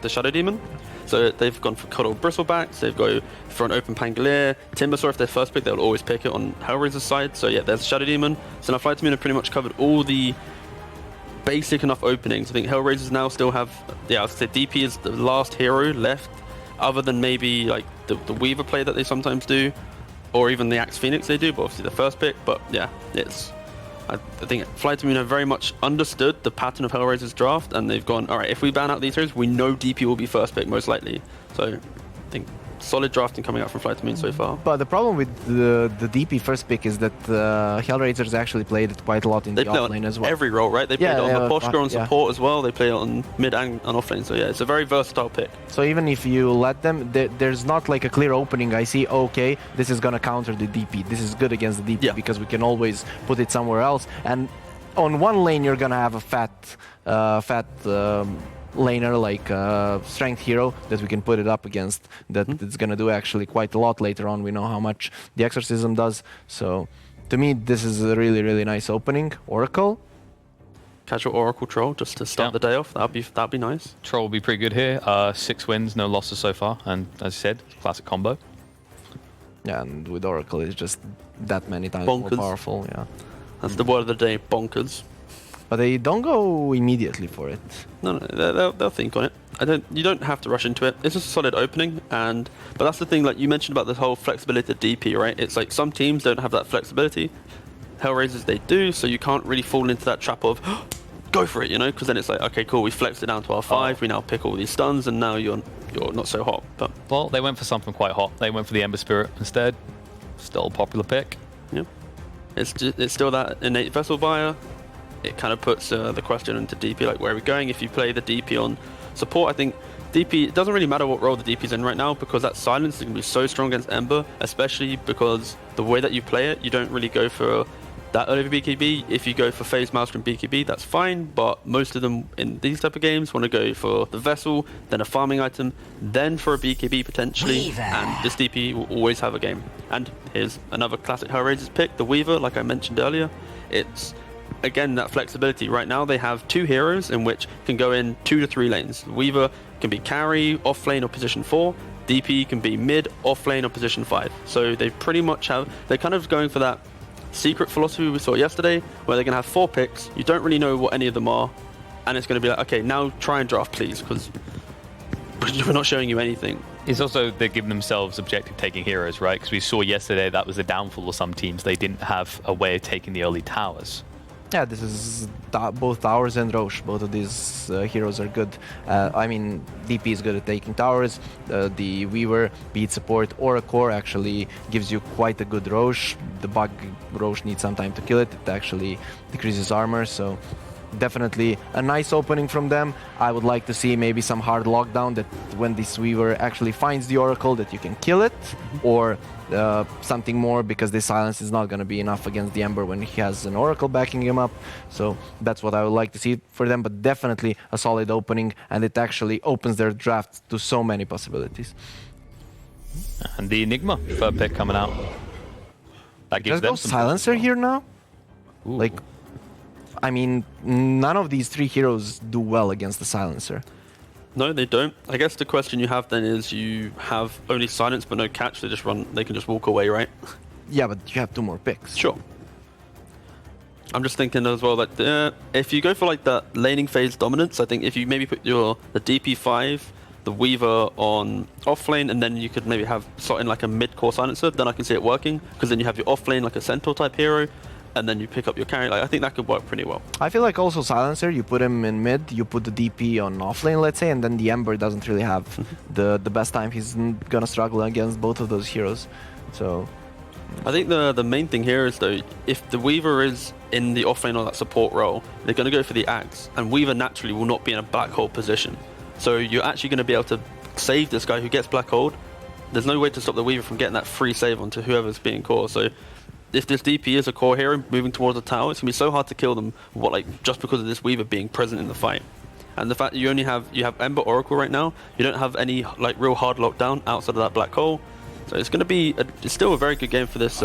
the Shadow Demon. So they've gone for Cuddle Bristlebacks, they've go for an open Pangolier. Timbersaw, if they're first pick, they'll always pick it on HellRaisers side. So yeah, there's Shadow Demon. So now FlyToMoon have pretty much covered all the basic enough openings. I think HellRaisers now still have, yeah, I would say DP is the last hero left, other than maybe like the Weaver play that they sometimes do, or even the Axe Phoenix they do, but obviously the first pick. But yeah, I think FlyToMoon have very much understood the pattern of HellRaisers draft, and they've gone, alright, if we ban out these heroes, we know DP will be first pick most likely. So I think solid drafting coming out from FlyToMoon so far. But the problem with the DP first pick is that HellRaisers actually played it quite a lot in the offlane as well. Every role, right? They played it on the Pushka on support as well. They play it on mid and on offlane. So yeah, it's a very versatile pick. So even if you let them, there's not like a clear opening. I see, okay, this is gonna counter the DP. This is good against the DP because we can always put it somewhere else. And on one lane, you're gonna have a fat laner like strength hero that we can put it up against, that it's gonna do actually quite a lot later on. We know how much the exorcism does, so to me this is a really nice opening. Oracle, casual Oracle Troll just to start the day off. That'd be nice. Troll will be pretty good here. 6 wins, no losses so far, and as you said, classic combo. Yeah, and with Oracle it's just that many times more powerful. Yeah, that's the word of the day, bonkers. But they don't go immediately for it. No, they'll think on it. You don't have to rush into it. It's just a solid opening, but that's the thing. Like you mentioned about the whole flexibility of DP, right? It's like some teams don't have that flexibility. HellRaisers they do, so you can't really fall into that trap of go for it, you know? Because then it's like, okay, cool, we flexed it down to our 5. We now pick all these stuns, and now you're not so hot. But well, they went for something quite hot. They went for the Ember Spirit instead. Still a popular pick. Yeah, it's still that innate Vessel Buyer. It kind of puts the question into DP, like where are we going? If you play the DP on support, I think DP, it doesn't really matter what role the DP's in right now, because that silence is going to be so strong against Ember, especially because the way that you play it, you don't really go for that early BKB. If you go for Phase Maelstrom BKB, that's fine, but most of them in these type of games want to go for the Vessel, then a farming item, then for a BKB potentially, Weaver. And this DP will always have a game. And here's another classic HellRaisers pick, the Weaver, like I mentioned earlier. It's again that flexibility. Right now they have 2 heroes in which can go in 2 to 3 lanes. Weaver can be carry, off lane or position 4. DP can be mid, off lane or position 5. So they pretty much have, they're kind of going for that secret philosophy we saw yesterday, where they're going to have 4 picks. You don't really know what any of them are, and it's going to be like, okay, now try and draft please, because we're not showing you anything. It's also they're giving themselves objective taking heroes, right? Because we saw yesterday that was the downfall of some teams. They didn't have a way of taking the early towers. Yeah, this is both towers and Roche. Both of these heroes are good. I mean, DP is good at taking towers. The Weaver, be it support or a core, actually gives you quite a good Roche. The bug Roche needs some time to kill it. It actually decreases armor, so definitely a nice opening from them. I would like to see maybe some hard lockdown, that when this Weaver actually finds the Oracle, that you can kill it, or something more, because this silence is not going to be enough against the Ember when he has an Oracle backing him up. So that's what I would like to see for them, but definitely a solid opening, and it actually opens their draft to so many possibilities. And the Enigma third pick coming out. That gives them some silencer here now. Ooh. Like, I mean, none of these 3 heroes do well against the silencer. No, they don't. I guess the question you have then is, you have only silence but no catch. They can just walk away, right? Yeah, but you have 2 more picks. Sure. I'm just thinking as well that if you go for like the laning phase dominance, I think if you maybe put the DP5, the Weaver on offlane, and then you could maybe have slot in like a mid-core silencer, then I can see it working, because then you have your offlane like a Centaur type hero, and then you pick up your carry. Like, I think that could work pretty well. I feel like also silencer, you put him in mid, you put the DP on offlane, let's say, and then the Ember doesn't really have the best time. He's gonna struggle against both of those heroes. So I think the main thing here is, though, if the Weaver is in the offlane or that support role, they're going to go for the Axe, and Weaver naturally will not be in a black hole position. So you're actually going to be able to save this guy who gets black holed. There's no way to stop the Weaver from getting that free save onto whoever's being core. So if this DP is a core hero moving towards the tower, it's going to be so hard to kill them, just because of this Weaver being present in the fight. And the fact that you have Ember Oracle right now, you don't have any like real hard lockdown outside of that black hole. So it's going to be it's still a very good game for this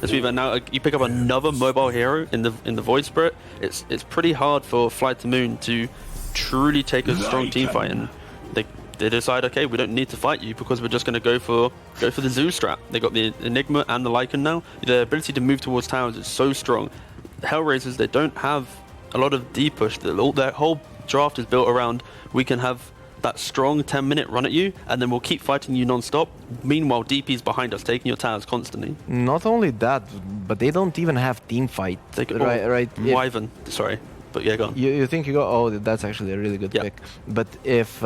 Weaver. Now you pick up another mobile hero in the Void Spirit. It's pretty hard for FlyToMoon to truly take a strong team fight, and they decide, okay, we don't need to fight you because we're just going to go for the Zoo strat. They got the Enigma and the Lycan now. Their ability to move towards towers is so strong. The HellRaisers, they don't have a lot of D push. Their whole draft is built around, we can have that strong 10-minute run at you, and then we'll keep fighting you non-stop. Meanwhile, DP's behind us, taking your towers constantly. Not only that, but they don't even have team fight. Right. Wyvern, sorry. But yeah, go on. You think you go, oh, that's actually a really good pick. But if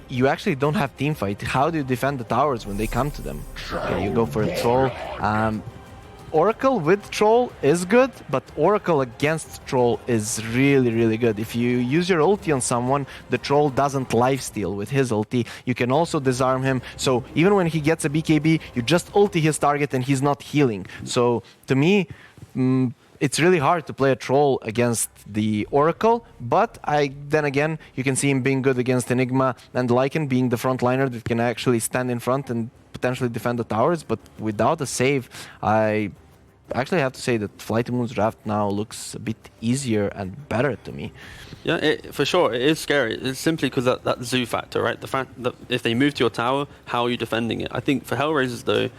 you actually don't have team fight, how do you defend the towers when they come to them? Okay, you go for a troll. Oracle with troll is good, but Oracle against troll is really, really good. If you use your ulti on someone, the troll doesn't lifesteal with his ulti. You can also disarm him. So even when he gets a BKB, you just ulti his target and he's not healing. So to me, it's really hard to play a troll against the Oracle, but then again, you can see him being good against Enigma and Lycan, being the frontliner that can actually stand in front and potentially defend the towers. But without a save, I actually have to say that FlyToMoon's draft now looks a bit easier and better to me. Yeah, for sure, it is scary. It's simply because that Zoo factor, right? The fact that if they move to your tower, how are you defending it? I think for HellRaisers, though,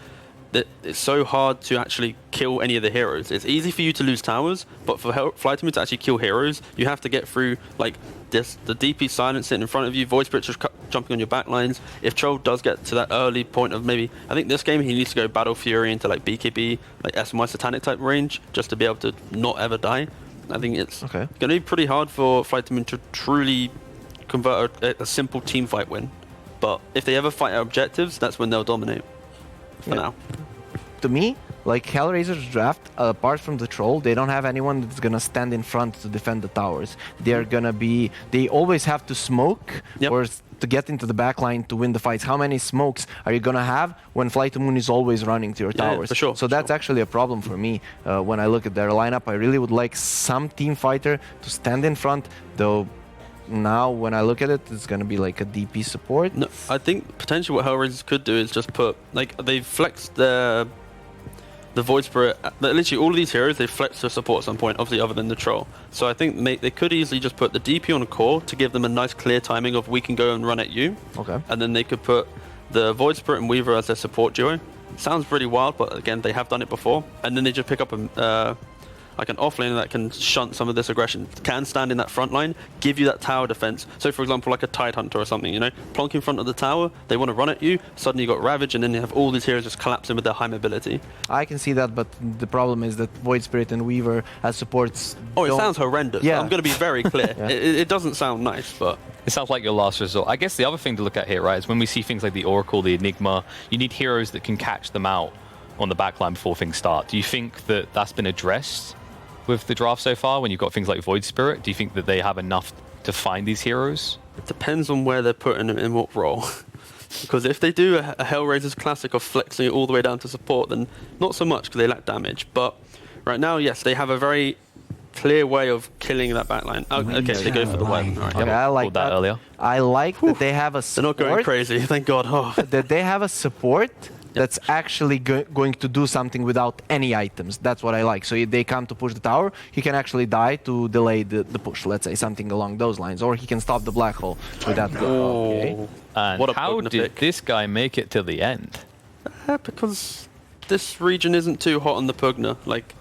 that it's so hard to actually kill any of the heroes. It's easy for you to lose towers, but for FlyToMoon to actually kill heroes, you have to get through like this, the DP silence sitting in front of you, Void just jumping on your backlines. If Troll does get to that early point of maybe, I think this game he needs to go Battle Fury into like BKB, like SMY Satanic type range, just to be able to not ever die. I think it's going to be pretty hard for FlyToMoon to truly convert a simple team fight win. But if they ever fight our objectives, that's when they'll dominate. For now. To me, like HellRaisers draft, apart from the troll, they don't have anyone that's gonna stand in front to defend the towers. They're gonna be, they always have to smoke or to get into the backline to win the fights. How many smokes are you gonna have when FlyToMoon is always running to your towers? For sure. So that's actually a problem for me when I look at their lineup. I really would like some team fighter to stand in front, though. Now, when I look at it, it's going to be like a DP support. No, I think potentially what HellRaisers could do is just put, like, they've flexed the Void Spirit. Literally, all of these heroes, they've flexed to support at some point, obviously, other than the Troll. So I think they could easily just put the DP on a core to give them a nice, clear timing of we can go and run at you. Okay. And then they could put the Void Spirit and Weaver as their support duo. Sounds pretty wild, but again, they have done it before. And then they just pick up like an offlaner that can shunt some of this aggression, can stand in that front line, give you that tower defense. So for example, like a Tide Hunter or something, you know, plonk in front of the tower, they want to run at you, suddenly you got Ravage, and then you have all these heroes just collapsing with their high mobility. I can see that, but the problem is that Void Spirit and Weaver as supports... Oh, it sounds horrendous. Yeah. I'm going to be very clear. It doesn't sound nice, but... It sounds like your last resort. I guess the other thing to look at here, right, is when we see things like the Oracle, the Enigma, you need heroes that can catch them out on the backline before things start. Do you think that that's been addressed with the draft so far, when you've got things like Void Spirit? Do you think that they have enough to find these heroes? It depends on where they're putting them in what role. Because if they do a HellRaisers classic of flexing it all the way down to support, then not so much because they lack damage. But right now, yes, they have a very clear way of killing that backline. Oh, okay, they go for the web. Right. Okay, I like that earlier. I like that they have a support. They're not going crazy, thank God. Oh. That they have a support that's actually going to do something without any items. That's what I like. So if they come to push the tower, he can actually die to delay the push, let's say, something along those lines. Or he can stop the black hole with that. Okay. And what how did this guy make it to the end? Because this region isn't too hot on the Pugna. Like,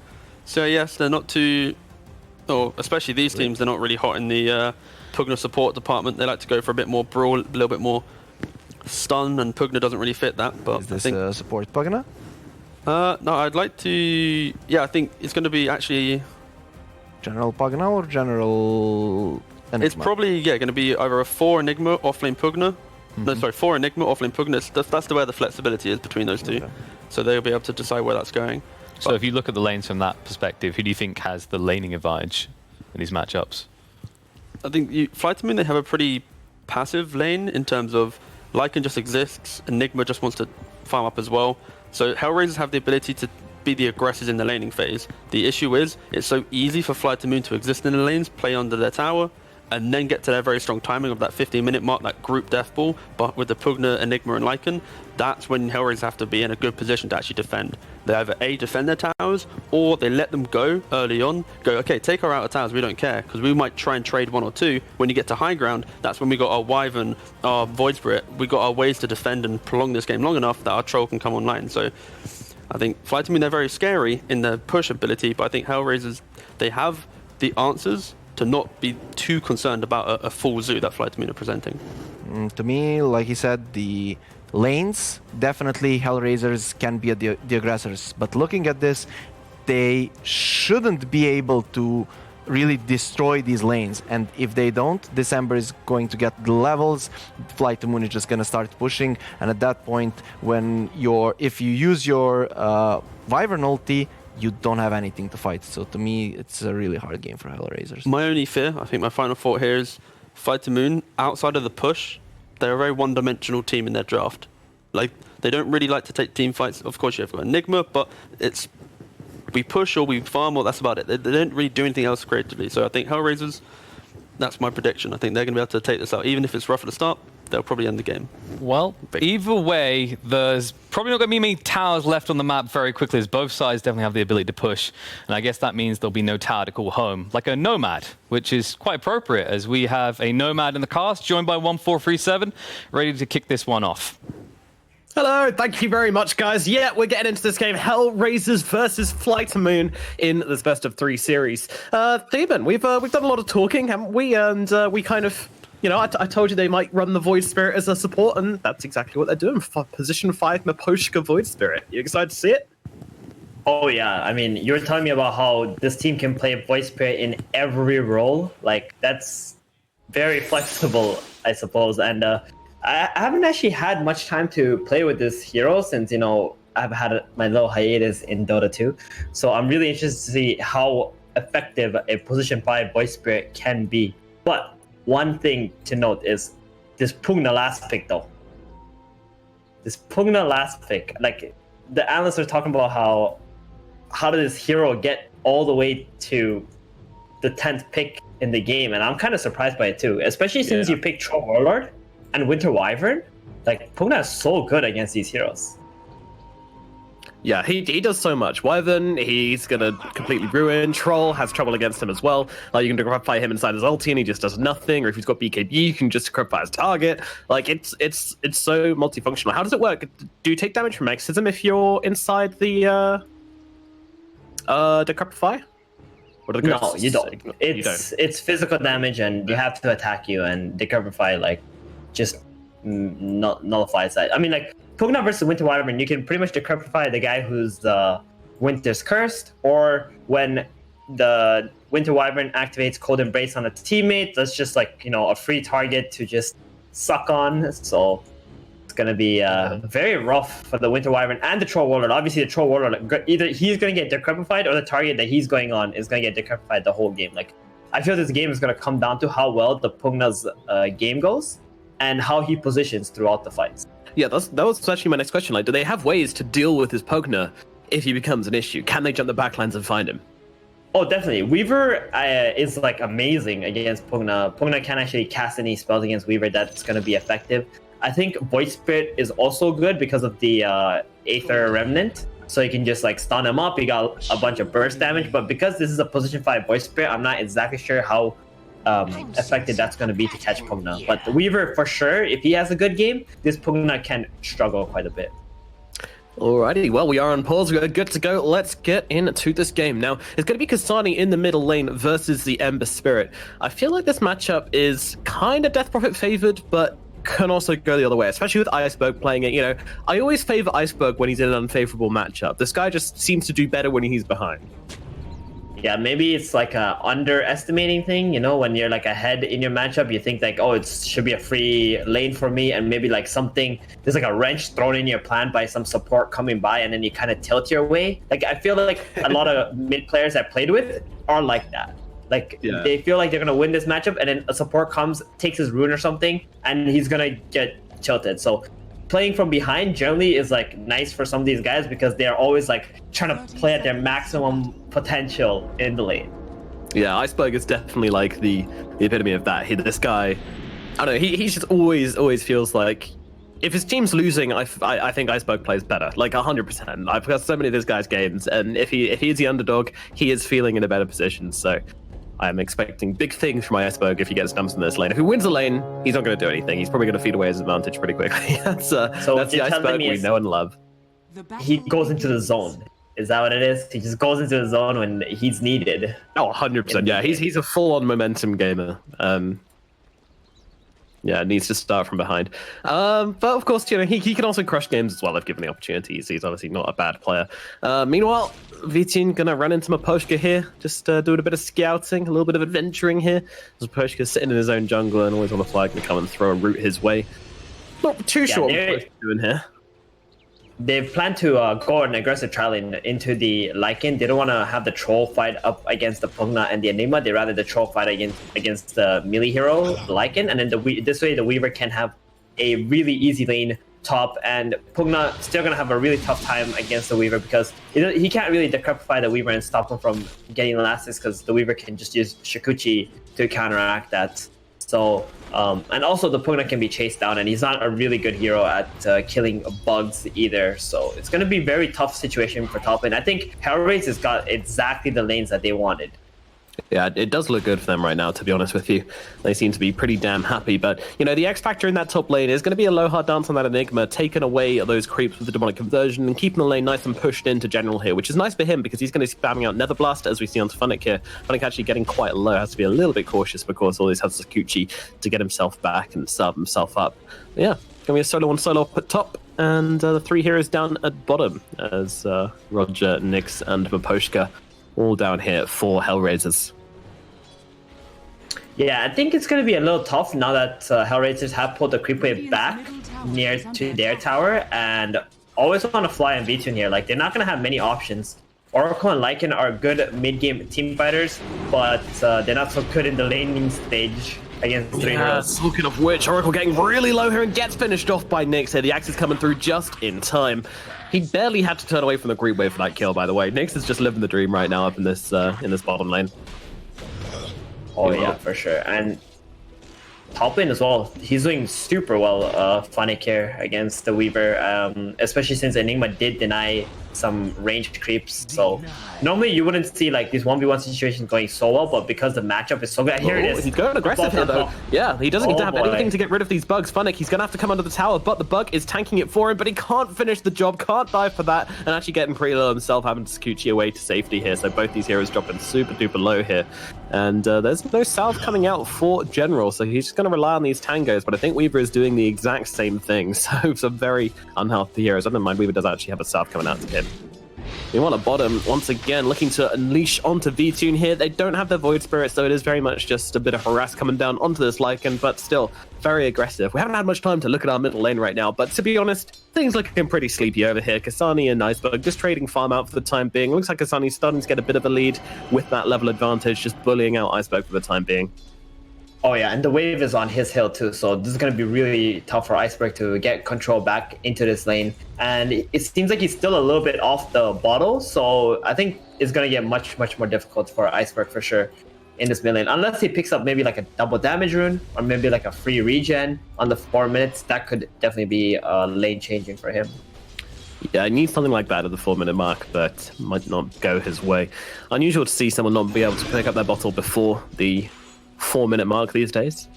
so yes, they're not too... Or especially these teams, they're not really hot in the Pugna support department. They like to go for a bit more brawl, a little bit more stun, and Pugna doesn't really fit that. But is this support Pugna? No, I'd like to... Yeah, I think it's going to be actually... General Pugna or General Enigma? It's probably, going to be either a 4 Enigma, offlane Pugna. No, sorry, 4 Enigma, offlane Pugna. That's the way the flexibility is between those two. Okay. So they'll be able to decide where that's going. So if you look at the lanes from that perspective, who do you think has the laning advantage in these matchups? I think FlyToMoon, they have a pretty passive lane in terms of Lycan just exists, Enigma just wants to farm up as well. So HellRaisers have the ability to be the aggressors in the laning phase. The issue is, it's so easy for FlyToMoon to exist in the lanes, play under their tower, and then get to their very strong timing of that 15-minute mark, that group death ball, but with the Pugna, Enigma, and Lycan, that's when HellRaisers have to be in a good position to actually defend. They either A, defend their towers, or they let them go early on, go, okay, take our outer towers, we don't care, because we might try and trade 1 or 2. When you get to high ground, that's when we got our Wyvern, our Void Spirit, we got our ways to defend and prolong this game long enough that our Troll can come online. So I think FlyToMoon, they're very scary in their push ability, but I think HellRaisers, they have the answers to not be too concerned about a full zoo that FlyToMoon are presenting. To me, like he said, the lanes, definitely HellRaisers can be the aggressors. But looking at this, they shouldn't be able to really destroy these lanes. And if they don't, December is going to get the levels, FlyToMoon is just going to start pushing. And at that point, if you use your Wyvern ulti, you don't have anything to fight. So to me, it's a really hard game for HellRaisers. My only fear, I think my final thought here is FlyToMoon, outside of the push, they're a very one-dimensional team in their draft. Like, they don't really like to take team fights. Of course, you have got Enigma, but it's we push or we farm, or that's about it. They don't really do anything else creatively. So I think HellRaisers, that's my prediction. I think they're going to be able to take this out. Even if it's rough at the start, they'll probably end the game. Well, either way, there's probably not going to be many towers left on the map very quickly, as both sides definitely have the ability to push. And I guess that means there'll be no tower to call home, like a Nomad, which is quite appropriate, as we have a Nomad in the cast, joined by 1437, ready to kick this one off. Hello, thank you very much, guys. Yeah, we're getting into this game, HellRaisers versus FlyToMoon in this best of 3 series. Theban, we've done a lot of talking, haven't we? And we kind of, you know, I told you they might run the Void Spirit as a support, and that's exactly what they're doing. Position 5 Pushka Void Spirit. You excited to see it? Oh yeah, I mean, you were telling me about how this team can play Void Spirit in every role. Like, that's very flexible, I suppose. And I haven't actually had much time to play with this hero since, you know, I've had my little hiatus in Dota 2. So I'm really interested to see how effective a position 5 Void Spirit can be. But one thing to note is this Pugna last pick, though. This Pugna last pick, like, the analysts are talking about how did this hero get all the way to the 10th pick in the game, and I'm kind of surprised by it too, especially since you picked Troll Warlord and Winter Wyvern. Like, Pugna is so good against these heroes. Yeah, he does so much. Wyvern, he's gonna completely ruin. Troll has trouble against him as well. Like, you can decryptify him inside his ulti and he just does nothing. Or if he's got BKB, you can just decryptify his target. Like, it's so multifunctional. How does it work? Do you take damage from Exorcism if you're inside the decryptify? No, you don't. It's physical damage, and you have to attack you, and decryptify like just nullifies that. I mean, like, Pugna versus Winter Wyvern, you can pretty much decryptify the guy who's Winter's Cursed, or when the Winter Wyvern activates Cold Embrace on its teammate, that's just like, you know, a free target to just suck on. So it's going to be very rough for the Winter Wyvern and the Troll Warlord. Obviously, the Troll Warlord, either he's going to get decryptified or the target that he's going on is going to get decryptified the whole game. Like, I feel this game is going to come down to how well the Pugna's game goes and how he positions throughout the fights. Yeah, that was actually my next question. Like, do they have ways to deal with his Pugna if he becomes an issue? Can they jump the backlines and find him? Oh, definitely. Weaver is like amazing against Pugna. Pugna can't actually cast any spells against Weaver that's going to be effective. I think Void Spirit is also good because of the Aether Remnant. So you can just like stun him up. You got a bunch of burst damage. But because this is a position 5 Void Spirit, I'm not exactly sure how effective that's going to be to catch Pugna. But the Weaver, for sure, if he has a good game, this Pugna can struggle quite a bit. Alrighty, well, we are on pause. We're good to go. Let's get into this game. Now, it's going to be Kasani in the middle lane versus the Ember Spirit. I feel like this matchup is kind of Death Prophet favored, but can also go the other way, especially with Iceberg playing it. You know, I always favor Iceberg when he's in an unfavorable matchup. This guy just seems to do better when he's behind. Yeah, maybe it's like a underestimating thing, you know, when you're like ahead in your matchup, you think like, oh, it should be a free lane for me, and maybe like there's like a wrench thrown in your plan by some support coming by, and then you kind of tilt your way. Like, I feel like a lot of mid players I played with are like that. Like, they feel like they're going to win this matchup, and then a support comes, takes his rune or something, and he's going to get tilted. So playing from behind generally is like nice for some of these guys because they're always like trying to play at their maximum potential in the lane. Yeah, Iceberg is definitely like the epitome of that. This guy, I don't know, he just always feels like if his team's losing, I think Iceberg plays better, like 100%. I've got so many of this guy's games, and if he's the underdog, he is feeling in a better position. So I'm expecting big things from Iceberg if he gets dumps in this lane. If he wins the lane, he's not going to do anything. He's probably going to feed away his advantage pretty quickly. That's the Iceberg we know and love. He goes into the zone. Is that what it is? He just goes into the zone when he's needed. Oh, 100%. Yeah, he's a full-on momentum gamer. Yeah, needs to start from behind. But of course, you know, he can also crush games as well if given the opportunities. He's obviously not a bad player. Meanwhile, VT gonna run into Pushka here, just doing a bit of scouting, a little bit of adventuring here. As Pushka's sitting in his own jungle and always on the flag to come and throw a root his way. Not too sure what Pushka's doing here. They've planned to go an aggressive trialing into the Lycan. They don't want to have the troll fight up against the Pugna and the Enigma. They rather the troll fight against the melee hero, the Lycan, and then this way the Weaver can have a really easy lane top, and Pugna still gonna have a really tough time against the Weaver because he can't really decrepify the Weaver and stop him from getting elastics because the Weaver can just use Shikuchi to counteract that. So, and also the Pugna can be chased down, and he's not a really good hero at killing bugs either. So it's going to be a very tough situation for top lane. I think HellRaisers got exactly the lanes that they wanted. Yeah, it does look good for them right now, to be honest with you. They seem to be pretty damn happy, but, you know, the X factor in that top lane is going to be a low hard dance on that Enigma, taking away those creeps with the demonic conversion and keeping the lane nice and pushed into general here, which is nice for him because he's going to be spamming out Nether Blast, as we see on Funnick here. Funnick actually getting quite low, has to be a little bit cautious because always has Sakuchi to get himself back and serve himself up. But yeah, going to be a solo on solo up at top, and the three heroes down at bottom as Roger, Nyx, and Pushka all down here for HellRaisers. Yeah, I think it's going to be a little tough now that HellRaisers have pulled the creep wave back near to their tower and always want to fly on V2 here. Like, they're not going to have many options. Oracle and Lycan are good mid-game team fighters, but they're not so good in the laning stage against three heroes. Speaking of which, Oracle getting really low here and gets finished off by Nyx here. The axe is coming through just in time. He barely had to turn away from the creep wave for that kill, by the way. Nyx is just living the dream right now up in this bottom lane. Oh yeah, for sure. And top lane as well. He's doing super well, Funnick here against the Weaver, especially since Enigma did deny some range creeps. So normally you wouldn't see like these 1v1 situations going so well, but because the matchup is so good, here it is. He's going aggressive here though. Yeah, he doesn't have anything to get rid of these bugs. Funnick, he's going to have to come under the tower, but the bug is tanking it for him, but he can't finish the job, can't die for that, and actually getting pretty low himself, having to Sakuchi away to safety here. So both these heroes dropping super duper low here. And there's no salve coming out for General, so he's just going to rely on these tangos, but I think Weaver is doing the exact same thing. So some very unhealthy heroes. I don't mind, Weaver does actually have a salve coming out to him. We want a bottom, once again, looking to unleash onto V-Tune here. They don't have their Void Spirit, so it is very much just a bit of harass coming down onto this Lycan, but still very aggressive. We haven't had much time to look at our middle lane right now, but to be honest, things looking pretty sleepy over here. Kasani and Iceberg just trading farm out for the time being. Looks like Kasani's starting to get a bit of a lead with that level advantage, just bullying out Iceberg for the time being. Oh yeah, and the wave is on his hill too, so this is going to be really tough for Iceberg to get control back into this lane. And it seems like he's still a little bit off the bottle, so I think it's going to get much more difficult for Iceberg for sure in this mid lane. Unless he picks up maybe like a double damage rune, or maybe like a free regen on the 4 minutes, that could definitely be lane changing for him. Yeah, I need something like that at the 4 minute mark, but might not go his way. Unusual to see someone not be able to pick up their bottle before the 4 minute mark these days.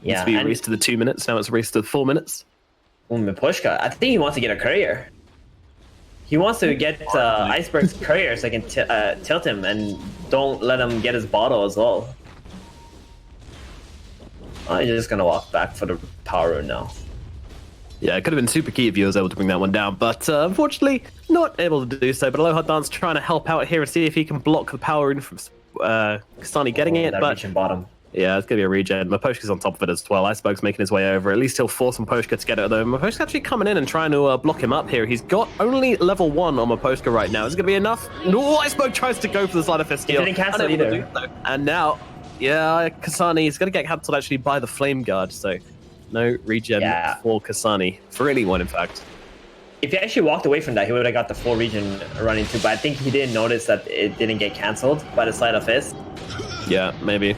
Yeah, used to be a race to the 2 minutes, now it's a race to the 4 minutes. Pushka, I think he wants to get a courier. He wants to get Iceberg's courier so I can tilt him and don't let him get his bottle as well. I'm just gonna walk back for the power rune now. Yeah, it could have been super key if he was able to bring that one down, but unfortunately not able to do so. But Aloha Dance trying to help out here and see if he can block the power rune from Kasani getting it, but bottom. Yeah, it's gonna be a regen. Pushka's on top of it as well. Iceberg's making his way over. At least he'll force Pushka to get it though. Pushka's actually coming in and trying to block him up here. He's got only level 1 on Pushka right now. Is it gonna be enough? No, Iceberg tries to go for the Sleight of Fist steal. He didn't cancel either. And now, yeah, Kasani is gonna get cancelled actually by the Flame Guard, so no regen for Kasani. For anyone, in fact. If he actually walked away from that, he would have got the full regen running too, but I think he didn't notice that it didn't get cancelled by the Sleight of Fist. Yeah, maybe.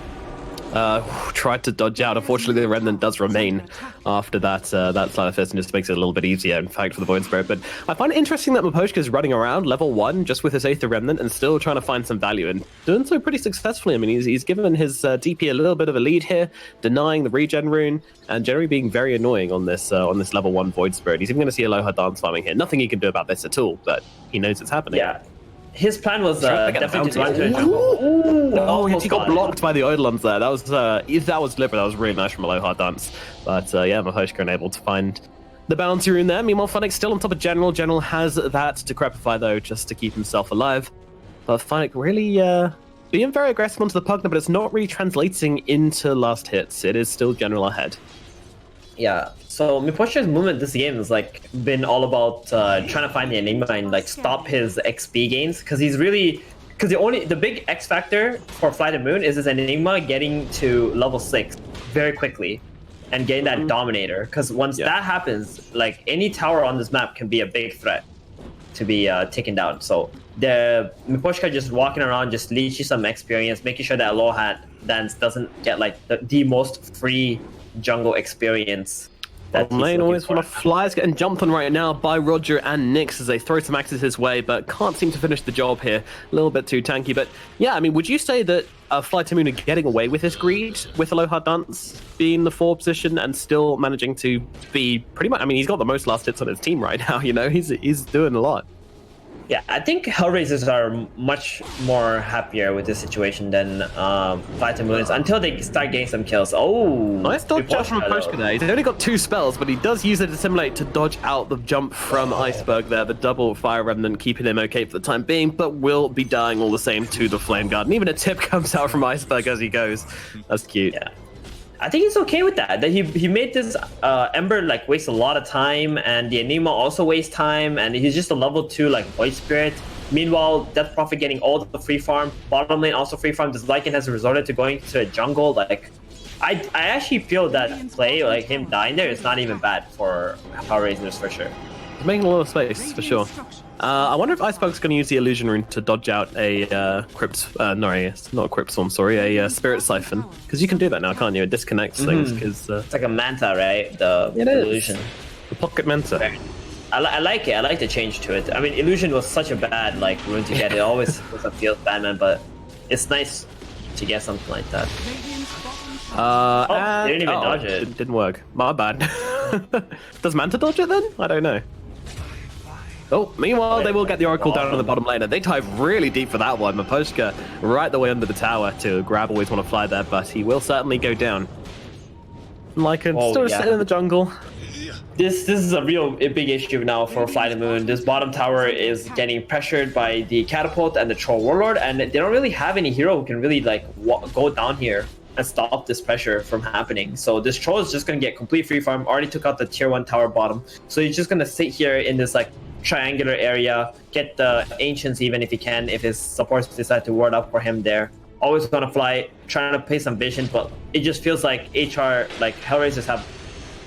Tried to dodge out. Unfortunately, the Remnant does remain after that that Sleight of Fist, and just makes it a little bit easier, in fact, for the Void Spirit. But I find it interesting that Miposhka is running around level 1 just with his Aether Remnant and still trying to find some value, and doing so pretty successfully. I mean, he's given his DP a little bit of a lead here, denying the regen rune, and generally being very annoying on this level 1 Void Spirit. He's even going to see Aloha dance farming here. Nothing he can do about this at all, but he knows it's happening. Yeah. His plan was definitely to run to a jungle. Oh, he got blocked by the Eidolons there. That was deliberate. That was really nice from Aloha Dance. But yeah, Miposhka unable to find the bounty rune there. Meanwhile, Funnick still on top of General. General has that Decrepify though, just to keep himself alive. But Funnick really being very aggressive onto the Pugna, but it's not really translating into last hits. It is still General ahead. Yeah, so Miposhka's movement this game has like been all about trying to find the Enigma and like stop his XP gains, because the big X factor for FlyToMoon is this Enigma getting to level 6 very quickly and getting that Dominator, because once that happens, like any tower on this map can be a big threat to be taken down. So the Miposhka just walking around, just leeching some experience, making sure that Aloha Dance doesn't get like the most free jungle experience. Lane always want to fly. Is getting jumped on right now by Roger and Nyx as they throw some axes his way, but can't seem to finish the job here. A little bit too tanky, but yeah, I mean, would you say that FlyToMoon are getting away with his greed with Aloha Dance being the 4 position and still managing to be pretty much? I mean, he's got the most last hits on his team right now. You know, he's doing a lot. Yeah, I think HellRaisers are much more happier with this situation than FlyToMoon is until they start getting some kills. Oh, nice dodge from Pushka there. He's only got 2 spells, but he does use it to simulate to dodge out the jump from Iceberg there. The double Fire Remnant keeping him okay for the time being, but will be dying all the same to the Flame Guard. And even a tip comes out from Iceberg as he goes. That's cute. Yeah. I think he's okay with that. That he made this Ember like waste a lot of time, and the Enigma also wastes time, and he's just a level 2 like Void Spirit. Meanwhile, Death Prophet getting all the free farm, bottom lane also free farm. This Lycan has resorted to going to a jungle. Like, I actually feel that play, like him dying there, is not even bad for HellRaisers for sure. He's making a lot of space for sure. I wonder if Iceberg's going to use the Illusion Rune to dodge out a Crypt... no, it's not a Crypt Storm, sorry, a Spirit Siphon. Because you can do that now, can't you? It disconnects things, because... it's like a Manta, right? The Illusion. The Pocket Manta. I like it. I like the change to it. I mean, Illusion was such a bad like rune to get. It always was a field Batman, but it's nice to get something like that. They didn't even dodge it. It didn't work. My bad. Does Manta dodge it then? I don't know. Oh, meanwhile, they will get the Oracle down on the bottom lane. They dive really deep for that one. Miposhka right the way under the tower to grab. Always want to fly there, but he will certainly go down. Lycan still sitting in the jungle. This is a big issue now for FlyToMoon. This bottom tower is getting pressured by the Catapult and the Troll Warlord, and they don't really have any hero who can really like go down here and stop this pressure from happening. So this Troll is just going to get complete free farm. Already took out the tier 1 tower bottom, so he's just going to sit here in this like triangular area, get the Ancients even if he can, if his supports decide to ward up for him there. Always gonna fly, trying to pay some vision, but it just feels like HellRaisers have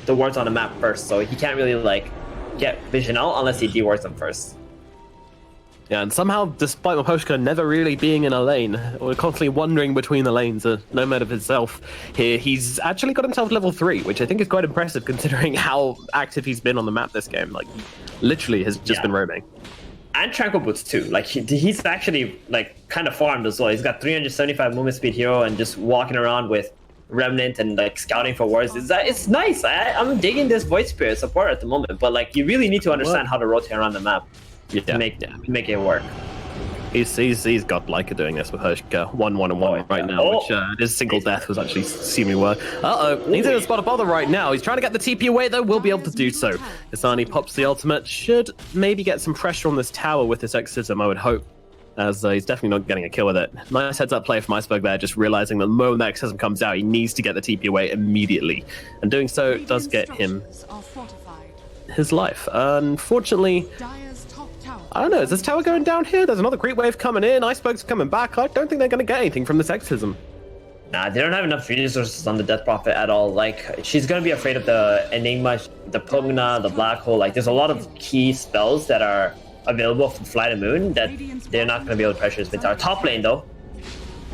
the wards on the map first, so he can't really like get vision out unless he dewards them first. Yeah, and somehow, despite Miposhka never really being in a lane, or constantly wandering between the lanes, a nomad of himself, here he's actually got himself level 3, which I think is quite impressive considering how active he's been on the map this game. Like, literally has just been roaming. And Tranquil Boots too. Like he's actually like kind of farmed as well. He's got 375 movement speed hero and just walking around with Remnant and like scouting for wards. It's nice. I'm digging this Void Spirit support at the moment, but like you really need to understand how to rotate around the map. To make it work. He's got Leica doing this with Pushka 1-1-1 right now, which his single death was actually seemingly worth. He's in a spot of bother right now. He's trying to get the TP away though, will be able to do so. Kasani pops the ultimate, should maybe get some pressure on this tower with this Exorcism, I would hope, as he's definitely not getting a kill with it. Nice heads up play from Iceberg there, just realizing that the moment that Exorcism comes out, he needs to get the TP away immediately. And doing so does get him his life. Unfortunately, I don't know, is this tower going down here? There's another creep wave coming in, Iceberg's coming back. I don't think they're going to get anything from this Exorcism. Nah, they don't have enough resources on the Death Prophet at all. Like, she's going to be afraid of the Enigma, the Pugna, the Black Hole. Like, there's a lot of key spells that are available from FlyToMoon that they're not going to be able to pressure this mid tower. Top lane, though.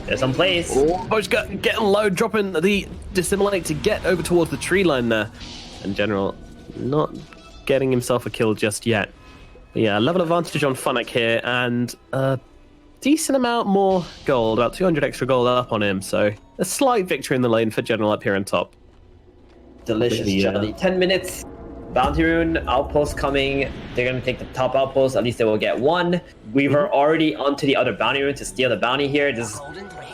There's some plays. Oh, Pushka getting low, dropping the dissimilate to get over towards the tree line there. And General not getting himself a kill just yet. But yeah, level advantage on Funnick here, and a decent amount more gold, about 200 extra gold up on him. So a slight victory in the lane for General up here on top. Delicious jelly. 10 minutes. Bounty Rune, outpost coming. They're going to take the top outpost. At least they will get one. Weaver already onto the other Bounty Rune to steal the bounty here. This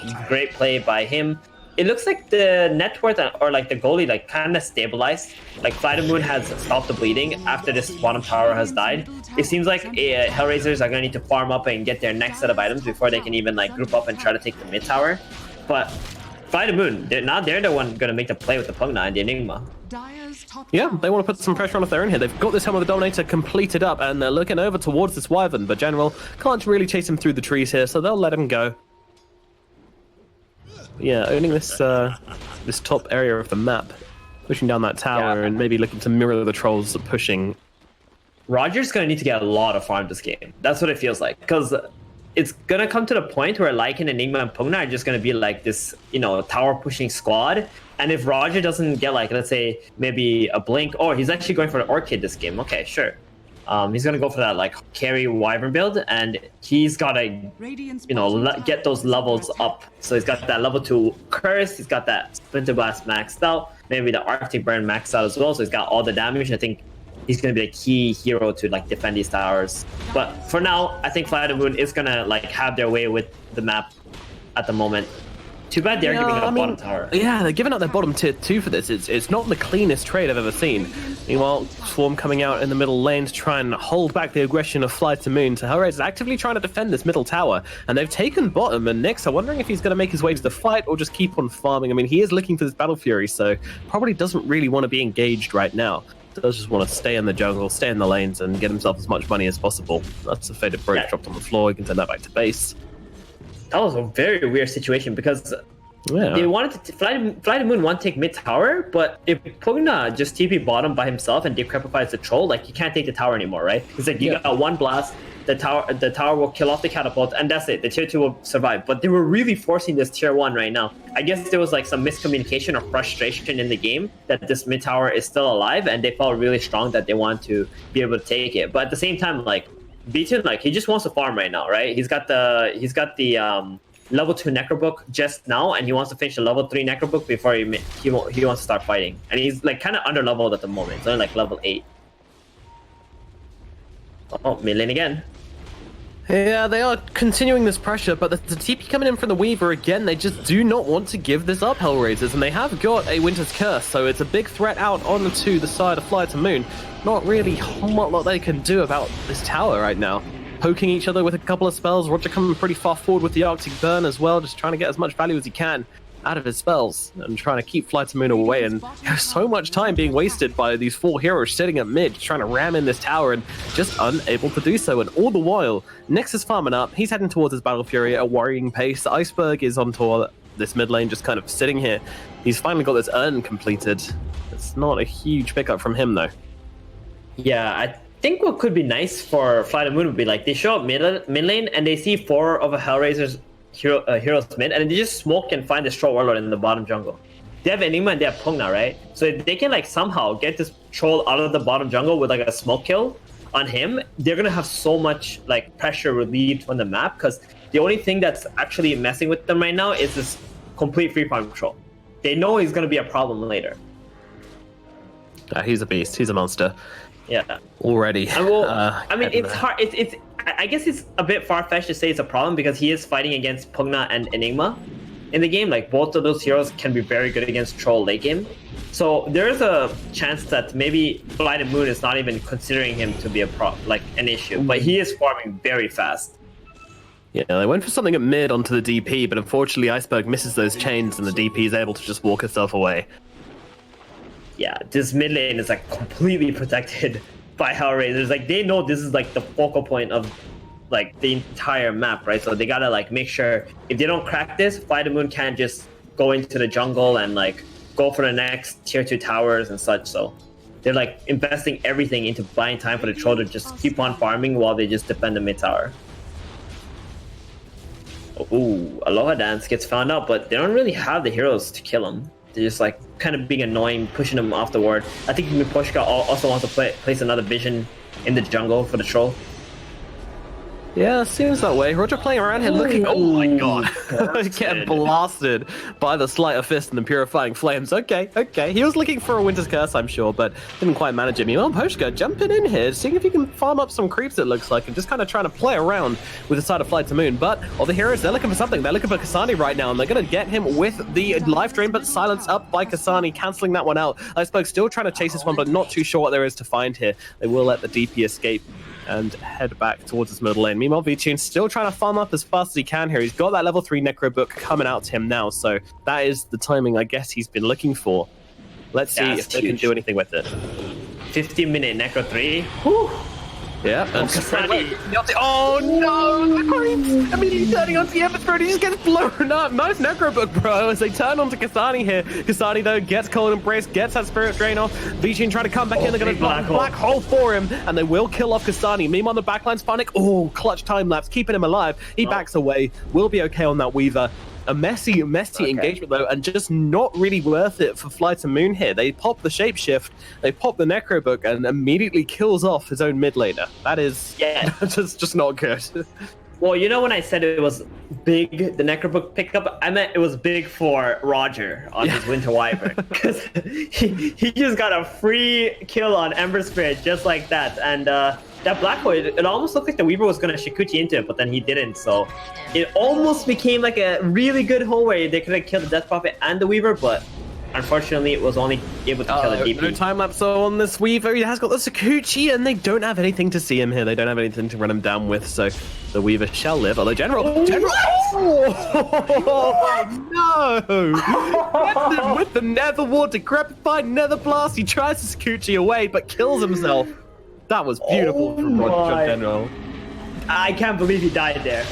is great play by him. It looks like the net worth or like the goalie like kind of stabilized. Like FlyToMoon has stopped the bleeding after this bottom tower has died. It seems like HellRaisers are going to need to farm up and get their next set of items before they can even like group up and try to take the mid tower. But FlyToMoon, they're the one going to make the play with the Pugna and the Enigma. Yeah, they want to put some pressure on of their own here. They've got this Helm of the Dominator completed up, and they're looking over towards this Wyvern, but General can't really chase him through the trees here, so they'll let him go. But yeah, owning this this top area of the map, pushing down that tower, and maybe looking to mirror the trolls pushing. Roger's going to need to get a lot of farm this game. That's what it feels like, because it's going to come to the point where Lycan, Enigma, and Pugna are just going to be like this, you know, tower pushing squad. And if Roger doesn't get like, let's say, maybe a blink, or he's actually going for the Orchid this game. Okay, sure. He's going to go for that like carry Wyvern build, and he's got to, you know, get those levels up. So he's got that level 2 Curse, he's got that Splinter Blast maxed out, maybe the Arctic Burn maxed out as well. So he's got all the damage. I think he's going to be a key hero to like defend these towers. But for now, I think FlyToMoon is going to like have their way with the map at the moment. Too bad they're giving up bottom tower. Yeah, they're giving up their bottom tier 2 for this. It's not the cleanest trade I've ever seen. Meanwhile, Swarm coming out in the middle lane to try and hold back the aggression of FlyToMoon. So HellRaisers actively trying to defend this middle tower, and they've taken bottom. And Nyx, I'm wondering if he's going to make his way to the fight or just keep on farming. I mean, he is looking for this Battle Fury, so probably doesn't really want to be engaged right now. Does just want to stay in the jungle, stay in the lanes, and get himself as much money as possible. That's a Faded Brooch dropped on the floor. He can send that back to base. That was a very weird situation because they wanted to FlyToMoon want to take mid tower, but if Pugna just TP bottom by himself and decrepifies the troll, like you can't take the tower anymore, right? It's like you got one blast, the tower will kill off the catapult, and that's it. The tier 2 will survive. But they were really forcing this tier 1 right now. I guess there was like some miscommunication or frustration in the game that this mid tower is still alive, and they felt really strong that they want to be able to take it. But at the same time, like B2, like he just wants to farm right now, right? He's got the level 2 Necrobook just now, and he wants to finish the level 3 Necrobook before he wants to start fighting. And he's like kind of under leveled at the moment. It's only like level 8. Oh, mid lane again. Yeah, they are continuing this pressure, but the TP coming in from the Weaver again, they just do not want to give this up, HellRaisers, and they have got a Winter's Curse, so it's a big threat out onto the side of FlyToMoon. Not really a whole lot they can do about this tower right now. Poking each other with a couple of spells. Roger coming pretty far forward with the Arctic Burn as well, just trying to get as much value as he can out of his spells and trying to keep FlyToMoon away. And there's so much time being wasted by these 4 heroes sitting at mid, trying to ram in this tower and just unable to do so. And all the while, Nyx is farming up. He's heading towards his Battle Fury at a worrying pace. Iceberg is onto this mid lane, just kind of sitting here. He's finally got this urn completed. It's not a huge pickup from him, though. Yeah, I think what could be nice for FlyToMoon would be like they show up mid lane and they see 4 of a HellRaiser's heroes mid, and they just smoke and find the Troll Warlord in the bottom jungle. They have Enigma and they have Pugna, right? So if they can like somehow get this troll out of the bottom jungle with like a smoke kill on him, they're gonna have so much like pressure relieved on the map, because the only thing that's actually messing with them right now is this complete free farm troll. They know he's gonna be a problem later. He's a beast. He's a monster. Yeah. Already. I mean, it's hard. It's. I guess it's a bit far-fetched to say it's a problem because he is fighting against Pugna and Enigma in the game. Like both of those heroes can be very good against troll late game. So there's a chance that maybe FlyToMoon is not even considering him to be an issue, but he is farming very fast. Yeah, they went for something at mid onto the DP, but unfortunately Iceberg misses those chains and the DP is able to just walk herself away. Yeah, this mid lane is like completely protected by HellRaisers. Like they know this is like the focal point of like the entire map, right? So they gotta like make sure if they don't crack this, FlyToMoon can't just go into the jungle and like go for the next tier 2 towers and such. So they're like investing everything into buying time for the troll to just keep on farming while they just defend the mid tower. Ooh, Aloha Dance gets found out, but they don't really have the heroes to kill him. They're just like kind of being annoying, pushing him off the ward. I think Pushka also wants to place another vision in the jungle for the troll. Yeah, seems that way. Roger playing around here looking... Oh my god. Getting blasted by the Sleight of Fist and the Purifying Flames. Okay. He was looking for a Winter's Curse, I'm sure, but didn't quite manage it. Meanwhile, Pushka jumping in here, seeing if he can farm up some creeps, it looks like, and just kind of trying to play around with the side of FlyToMoon. But all the heroes, they're looking for something. They're looking for Kasani right now, and they're going to get him with the Life Drain, but silence up by Kasani, cancelling that one out. I suppose still trying to chase this one, but not too sure what there is to find here. They will let the DP escape and head back towards his middle lane. Meanwhile, VP still trying to farm up as fast as he can here. He's got that level 3 Necro book coming out to him now, so that is the timing I guess he's been looking for. Let's see if they can do anything with it. 15-minute Necro 3. Whew. Yeah, and oh no, the creeps immediately turning onto the Ember Spirit. He just gets blown up. Nice Necro book, bro, as they turn onto Kasani here. Kasani, though, gets Cold Embrace, gets that Spirit Drain off. Vici trying to come back in. They're going to black hole for him, and they will kill off Kasani. Meanwhile, the backline's Phonic. Oh, clutch time lapse, keeping him alive. He backs away. Will be okay on that Weaver. A messy engagement, though, and just not really worth it for FlyToMoon here. They pop the Shapeshift, they pop the Necro Book, and immediately kills off his own mid laner. That is just not good. Well, you know when I said it was big, the Necro Book pickup, I meant it was big for Roger on his Winter Wyvern. Because he just got a free kill on Ember Spirit just like that. And that Black Hole, it almost looked like the Weaver was going to Shikuchi into it, but then he didn't. So it almost became like a really good hole where they could have killed the Death Prophet and the Weaver, but unfortunately it was only able to kill the DP. No time lapse on this Weaver. He has got the Shikuchi, and they don't have anything to see him here. They don't have anything to run him down with, so the Weaver shall live. Although General! Oh, no! Gets him with the Nether Ward, decrepified Nether Blast. He tries to Shikuchi away, but kills himself. That was beautiful from Roger General. I can't believe he died there.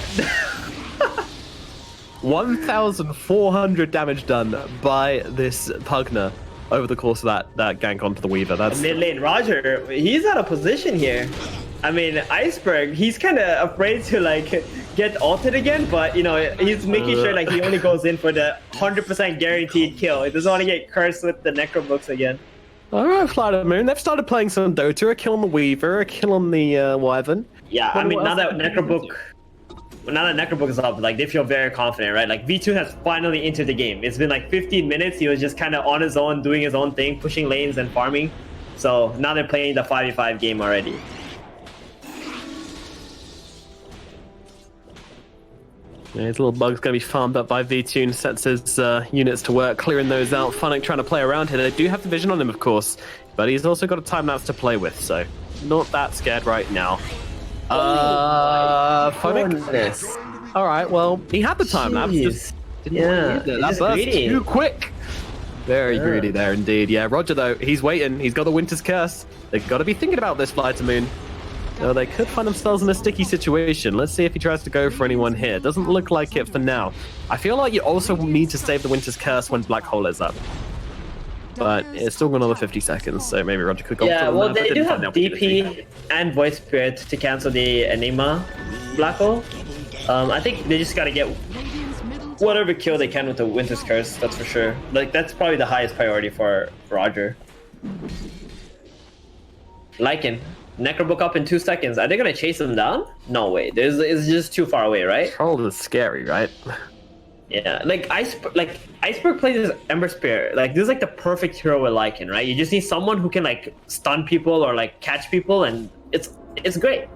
1,400 damage done by this Pugner over the course of that gank onto the Weaver. That's mid lane Roger, he's out of position here. I mean, Iceberg, he's kind of afraid to like get ulted again, but you know, he's making sure like he only goes in for the 100% guaranteed kill. He doesn't want to get cursed with the Necro Books again. Alright, FlyToMoon, they've started playing some Dota, a kill on the Weaver, a kill on the Wyvern. Yeah, I mean, now that Necro Book is up, like they feel very confident, right? Like V2 has finally entered the game. It's been like 15 minutes. He was just kind of on his own, doing his own thing, pushing lanes and farming. So now they're playing the 5v5 game already. Yeah, his little bug's going to be farmed up by V2, sets his units to work, clearing those out. Phonic trying to play around here. They do have the vision on him, of course, but he's also got a time lapse to play with, so not that scared right now. Phonic. All right, well, he had the time lapse. Just didn't want to use it. That burst too quick. Very greedy there indeed. Yeah, Roger, though, he's waiting. He's got the Winter's Curse. They've got to be thinking about this, FlyToMoon. No, they could find themselves in a sticky situation. Let's see if he tries to go for anyone here. Doesn't look like it for now. I feel like you also need to save the Winter's Curse when Black Hole is up. But it's still got another 50 seconds, so maybe Roger could go for well, they do have DP and Voice Spirit to cancel the Enigma Black Hole. I think they just gotta get whatever kill they can with the Winter's Curse, that's for sure. Like, that's probably the highest priority for Roger. Lycan. Necrobook up in 2 seconds. Are they gonna chase him down? No way. It's just too far away, right? Troll is scary, right? Yeah, like Iceberg plays as Ember Spirit. Like, this is like the perfect hero with Lycan, right? You just need someone who can like stun people or like catch people, and it's great.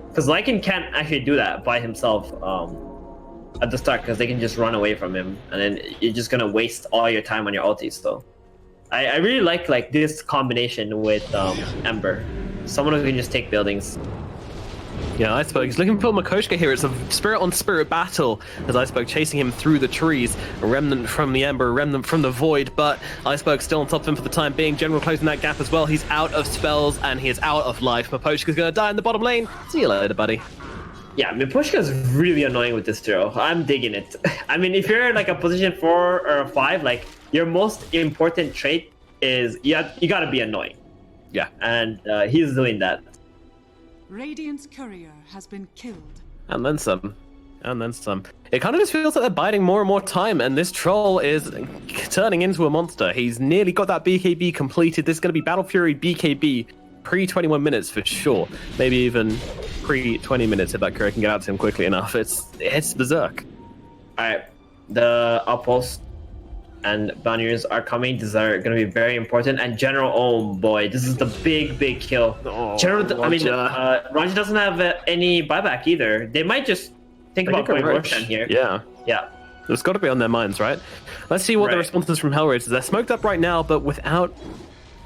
Because Lycan can't actually do that by himself at the start, because they can just run away from him, and then you're just gonna waste all your time on your ultis. So I really like this combination with Ember. Someone who can just take buildings. Yeah, Iceberg is looking for Makoshka here. It's a spirit-on-spirit battle as Iceberg chasing him through the trees. A remnant from the Ember, a remnant from the Void, but Iceberg still on top of him for the time being. General closing that gap as well. He's out of spells and he is out of life. Makoshka's going to die in the bottom lane. See you later, buddy. Yeah, Pushka is really annoying with this hero. I'm digging it. I mean, if you're like a position 4 or 5, like your most important trait is you got to be annoying. Yeah, and he's doing that. Radiant's courier has been killed. And then some. And then some. It kind of just feels like they're biding more and more time, and this troll is turning into a monster. He's nearly got that BKB completed. This is going to be Battle Fury BKB pre-21 minutes for sure. Maybe even pre-20 minutes if that career can get out to him quickly enough. It's berserk. All right, the outpost and Banners are coming. These are going to be very important. And General, oh boy, this is the big kill. Oh, General, I mean, Ranja doesn't have any buyback either. They might just think about going Roshan here. Yeah. It's got to be on their minds, right? Let's see what the response is from HellRaisers. They're smoked up right now, but without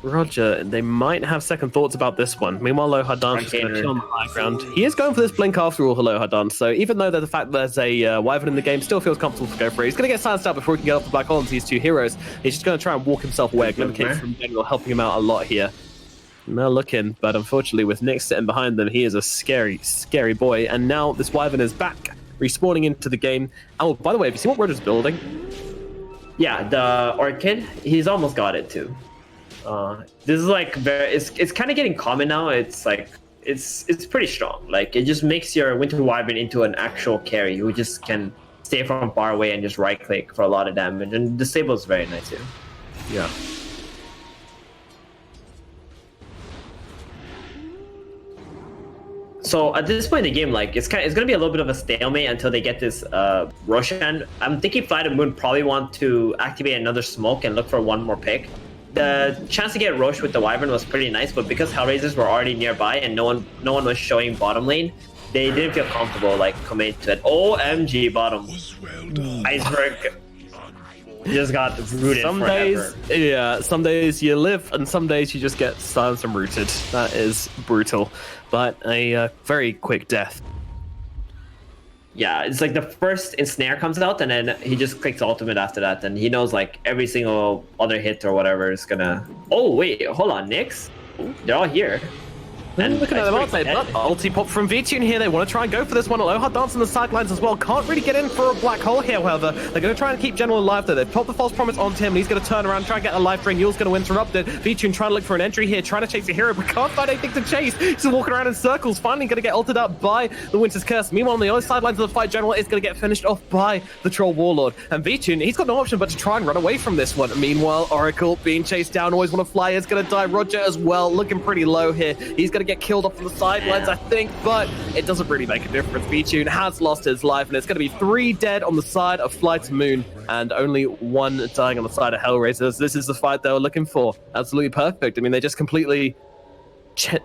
Roger, they might have second thoughts about this one. Meanwhile, Lohadan's going to chill on the high ground. He is going for this blink after all, Lohadan. So even though the fact there's a Wyvern in the game still feels comfortable to go for it. He's going to get silenced out before he can get off the black hole into these two heroes. He's just going to try and walk himself away. Glimmercase from General helping him out a lot here. And they're looking, but unfortunately with Nick sitting behind them, he is a scary boy. And now this Wyvern is back, respawning into the game. Oh, by the way, have you seen what Roger's building? Yeah, the Orchid, he's almost got it too. This is like it's kind of getting common now. It's like it's pretty strong. Like it just makes your Winter Wyvern into an actual carry who just can stay from far away and just right click for a lot of damage. And Disable is very nice too. Yeah. So at this point in the game, like it's gonna be a little bit of a stalemate until they get this Roshan. I'm thinking FlyToMoon probably want to activate another smoke and look for one more pick. The chance to get Roche with the Wyvern was pretty nice, but because HellRaisers were already nearby and no one was showing bottom lane, they didn't feel comfortable like committing to it. OMG bottom. Iceberg just got rooted forever. Some days you live and some days you just get silenced and rooted. That is brutal, but a very quick death. Yeah, it's like the first ensnare comes out and then he just clicks ultimate after that, and he knows like every single other hit or whatever is gonna... Oh wait, hold on, Nyx? They're all here. And looking at them outside, but ulti pop from VP here. They want to try and go for this one. Aloha dancing the sidelines as well. Can't really get in for a black hole here, however. They're going to try and keep General alive, though. They've popped the false promise onto him, and he's going to turn around, try and get a life drain. Yule's going to interrupt it. VP trying to look for an entry here, trying to chase a hero, but can't find anything to chase. He's walking around in circles, finally going to get ulted up by the Winter's Curse. Meanwhile, on the other sidelines of the fight, General is going to get finished off by the Troll Warlord. And VP, he's got no option but to try and run away from this one. Meanwhile, Oracle being chased down, always want to fly, is going to die. Roger as well, looking pretty low here. He's going to get killed off on the sidelines, I think, but it doesn't really make a difference. VTune has lost his life, and it's going to be 3 dead on the side of FlyToMoon and only 1 dying on the side of HellRaisers. This is the fight they were looking for. Absolutely perfect. I mean, they just completely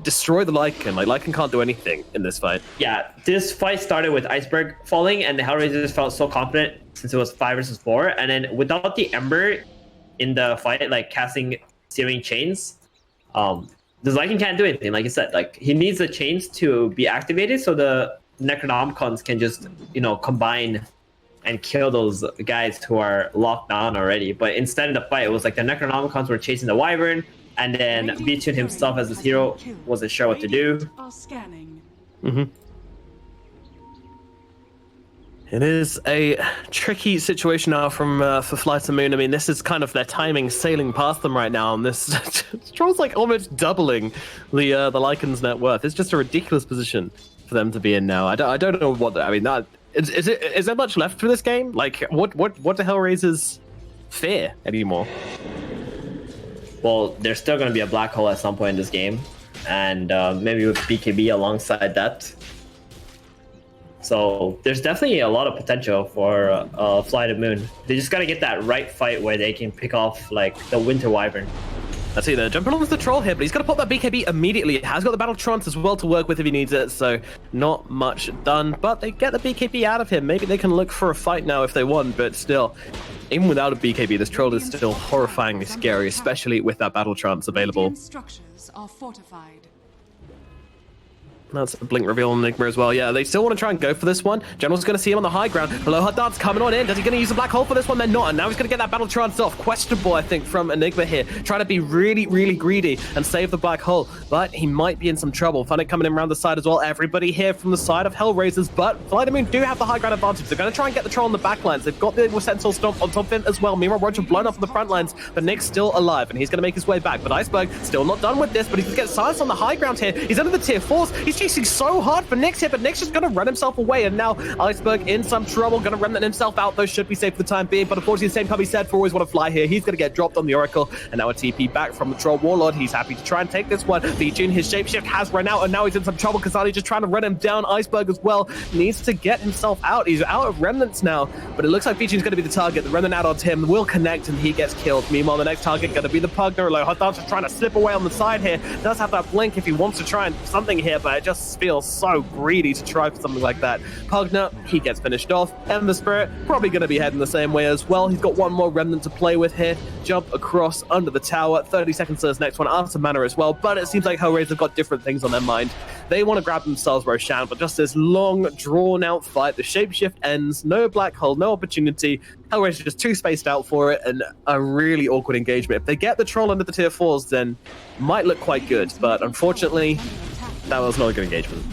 destroy the Lycan. Like, Lycan can't do anything in this fight. Yeah, this fight started with Iceberg falling, and the HellRaisers felt so confident since it was 5 versus 4, and then without the Ember in the fight, like casting Searing Chains, the Lycan can't do anything, like you said. Like, he needs the chains to be activated so the Necronomicons can just, combine and kill those guys who are locked down already. But instead of the fight, it was like the Necronomicons were chasing the Wyvern, and then VTune himself as his hero wasn't sure what to do. Mm-hmm. It is a tricky situation now for FlyToMoon. I mean, this is kind of their timing sailing past them right now, and this Troll's like almost doubling the Lycan's net worth. It's just a ridiculous position for them to be in now. I don't know what I mean. Is there much left for this game? Like, what the HellRaisers fear anymore? Well, there's still going to be a black hole at some point in this game, and maybe with BKB alongside that. So there's definitely a lot of potential for FlyToMoon. They just got to get that right fight where they can pick off like the Winter Wyvern. Let's see, they're jumping on the Troll here, but he's going to pop that BKB immediately. He has got the Battle Trance as well to work with if he needs it, so not much done. But they get the BKB out of him. Maybe they can look for a fight now if they want, but still, even without a BKB, this Troll is still horrifyingly scary, especially with that Battle Trance available. Structures are fortified. That's a blink reveal on Enigma as well. Yeah, they still want to try and go for this one. General's going to see him on the high ground. Aloha Dance coming on in. Does he going to use a black hole for this one? They're not. And now he's going to get that Battle Trance off. Questionable, I think, from Enigma here. Trying to be really, really greedy and save the black hole. But he might be in some trouble. Funnick coming in around the side as well. Everybody here from the side of HellRaisers. But FlyToMoon do have the high ground advantage. They're going to try and get the Troll on the back lines. They've got the Sentinel Stomp on top of him as well. Meanwhile, Roger blown up on the front lines. But Nick's still alive. And he's going to make his way back. But Iceberg still not done with this. But he's going to get silenced on the high ground here. He's under the tier 4s. He's chasing so hard for Nyx here, but Nyx just gonna run himself away, and now Iceberg in some trouble, gonna remnant himself out, though should be safe for the time being, but unfortunately the same can be said for always want to fly here. He's gonna get dropped on the Oracle, and now a TP back from the Troll Warlord. He's happy to try and take this one. VG, his shapeshift has run out, and now he's in some trouble. Kasani just trying to run him down. Iceberg as well needs to get himself out. He's out of remnants now, but it looks like VG's gonna be the target. The remnant add-ons him will connect, and he gets killed. Meanwhile, the next target gonna be the Pugner. Hot Dance is trying to slip away on the side here. Does have that blink if he wants to try and something here, but it just feels so greedy to try for something like that. Pugner, he gets finished off. Ember Spirit, probably going to be heading the same way as well. He's got one more remnant to play with here. Jump across under the tower. 30 seconds to this next one. After mana as well, but it seems like HellRaisers have got different things on their mind. They want to grab themselves Roshan, but just this long, drawn-out fight. The shapeshift ends. No black hole, no opportunity. HellRaisers just too spaced out for it, and a really awkward engagement. If they get the troll under the tier 4s, then might look quite good, but unfortunately, that was not a good engagement.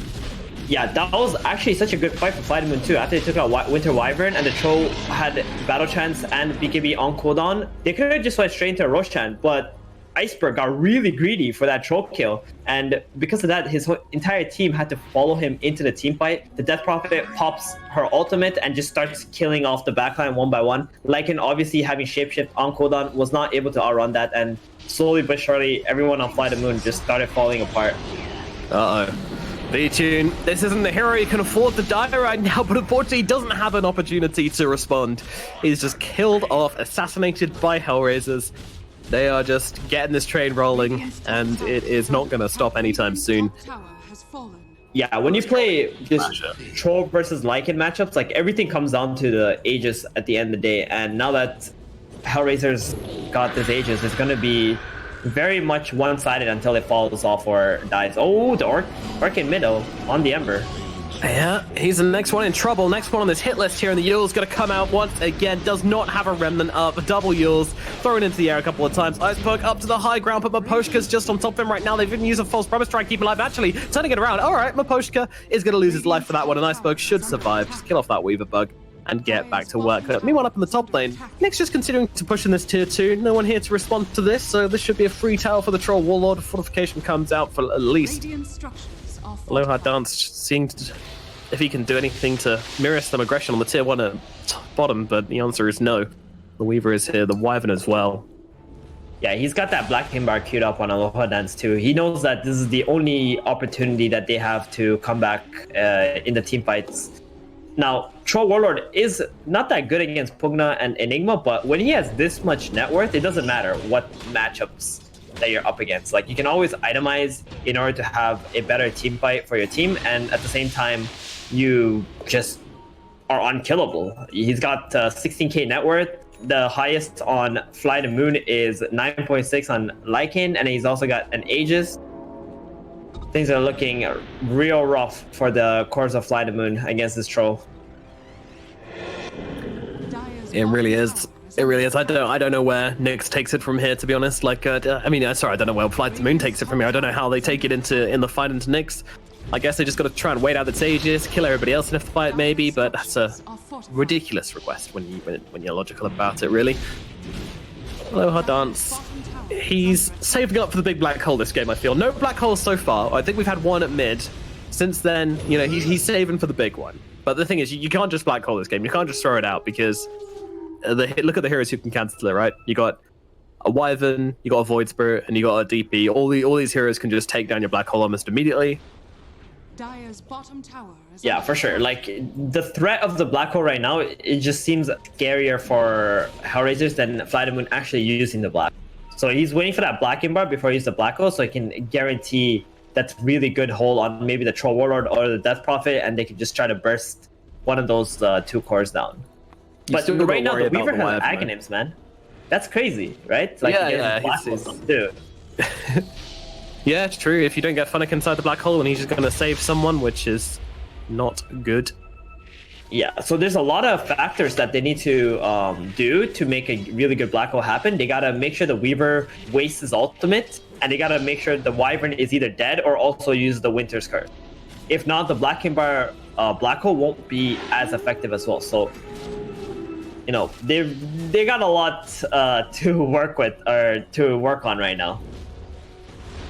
Yeah, that was actually such a good fight for FlyToMoon too. After they took out Winter Wyvern and the Troll had Battle Chance and BKB on cooldown, they could have just went straight into a Roshan, but Iceberg got really greedy for that Troll kill, and because of that, his whole entire team had to follow him into the team fight. The Death Prophet pops her ultimate and just starts killing off the backline one by one. Lycan, obviously having Shapeshift on cooldown, was not able to outrun that, and slowly but surely, everyone on FlyToMoon just started falling apart. Uh-oh. V-Tune, this isn't the hero he can afford to die right now, but unfortunately he doesn't have an opportunity to respond. He's just killed off, assassinated by HellRaisers. They are just getting this train rolling, and it is not going to stop anytime soon. Yeah, when you play just Troll versus Lycan matchups, like everything comes down to the Aegis at the end of the day, and now that HellRaisers got this Aegis, it's going to be very much one-sided until it falls off or dies. Oh, the Orc in middle on the Ember. Yeah, he's the next one in trouble. Next one on this hit list here, and the Yule's going to come out once again. Does not have a remnant up. Double Yules thrown into the air a couple of times. Iceberg up to the high ground, but Maposhka's just on top of him right now. They've even used a false promise to try and keep him alive. Actually, turning it around. All right, Maposhka is going to lose his life for that one, and Iceberg should survive. Just kill off that Weaver bug and get back to work. Meanwhile, up in the top lane, Nick's just considering to push in this tier 2. No one here to respond to this, so this should be a free tower for the Troll Warlord. Fortification comes out for at least. Aloha Dance seeing if he can do anything to mirror some aggression on the tier 1 at bottom, but the answer is no. The Weaver is here, the Wyvern as well. Yeah, he's got that Black King bar queued up on Aloha Dance too. He knows that this is the only opportunity that they have to come back in the team fights. Now, Troll Warlord is not that good against Pugna and Enigma, but when he has this much net worth, it doesn't matter what matchups that you're up against. Like, you can always itemize in order to have a better team fight for your team, and at the same time, you just are unkillable. He's got 16k net worth. The highest on FlyToMoon is 9.6 on Lycan, and he's also got an Aegis. Things are looking real rough for the cores of FlyToMoon against this troll. It really is. It really is. I don't know where Nyx takes it from here, to be honest. Like, I don't know where FlyToMoon takes it from here. I don't know how they take it in the fight into Nyx. I guess they just got to try and wait out its Aegis, kill everybody else in the fight, maybe. But that's a ridiculous request when you're logical about it, really. Aloha Dance. He's saving up for the big black hole this game, I feel. No black holes so far. I think we've had one at mid. Since then, you know, he's saving for the big one. But the thing is, you can't just black hole this game. You can't just throw it out because look at the heroes who can cancel it, right? You got a Wyvern, you got a Void Spirit, and you got a DP. All these heroes can just take down your black hole almost immediately. Dire's bottom tower is Yeah, for sure. Like, the threat of the black hole right now, it just seems scarier for HellRaisers than FlyToMoon actually using the black. So he's waiting for that black bar before he uses the black hole, so he can guarantee that really good hole on maybe the Troll Warlord or the Death Prophet, and they can just try to burst one of those two cores down. But right now, the Weaver has Aghanims, man. That's crazy, right? Like, yeah, dude. Yeah, it's true. If you don't get Funnick inside the black hole, and he's just going to save someone, which is not good. Yeah, so there's a lot of factors that they need to do to make a really good black hole happen. They got to make sure the Weaver wastes his ultimate, and they got to make sure the Wyvern is either dead or also use the Winter's Curse. If not, the Black King Bar black hole won't be as effective as well. So, you know, they got a lot to work with or to work on right now.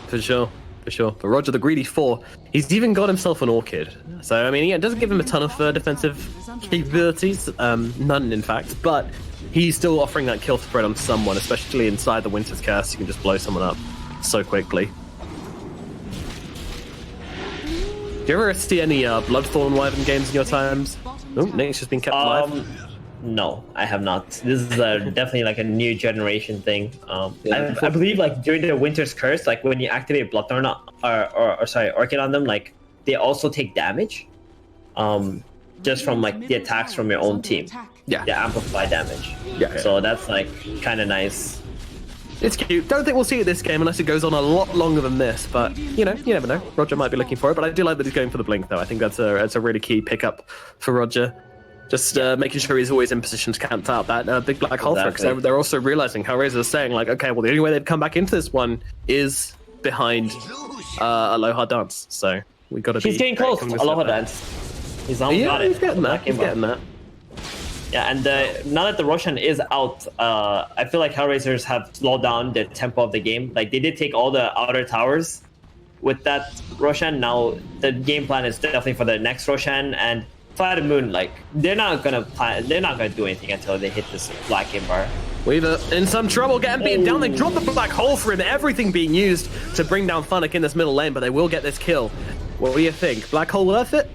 For sure. For sure. But Roger, the greedy 4, he's even got himself an Orchid. So, I mean, yeah, it doesn't give him a ton of defensive capabilities. None, in fact. But he's still offering that kill threat on someone, especially inside the Winter's Curse. You can just blow someone up so quickly. Do you ever see any Bloodthorn Wyvern games in your times? Oh, Nate's just been kept alive. No, I have not. This is definitely like a new generation thing. I believe like during the Winter's Curse, like when you activate Bloodthorn or sorry, Orchid on them, like they also take damage. Just from like the attacks from your own team. Yeah. They amplify damage. Yeah. So that's like kind of nice. It's cute. Don't think we'll see it this game unless it goes on a lot longer than this. But you know, you never know. Roger might be looking for it, but I do like that he's going for the blink though. I think that's a really key pickup for Roger. Just making sure he's always in position to camp out that big black hole threat. Because they're also realizing HellRaisers are saying like, okay, well the only way they'd come back into this one is behind Aloha Dance. So we got to. He's getting close. Aloha Dance. He's almost got it. He's getting that. He's getting that. Yeah, and now that the Roshan is out, I feel like HellRaisers have slowed down the tempo of the game. Like they did take all the outer towers with that Roshan. Now the game plan is definitely for the next Roshan and FlyToMoon. Like they're not gonna do anything until they hit this black game bar. Weaver in some trouble, getting beaten down. They drop the black hole for him. Everything being used to bring down Funnick in this middle lane, but they will get this kill. What do you think? Black hole worth it?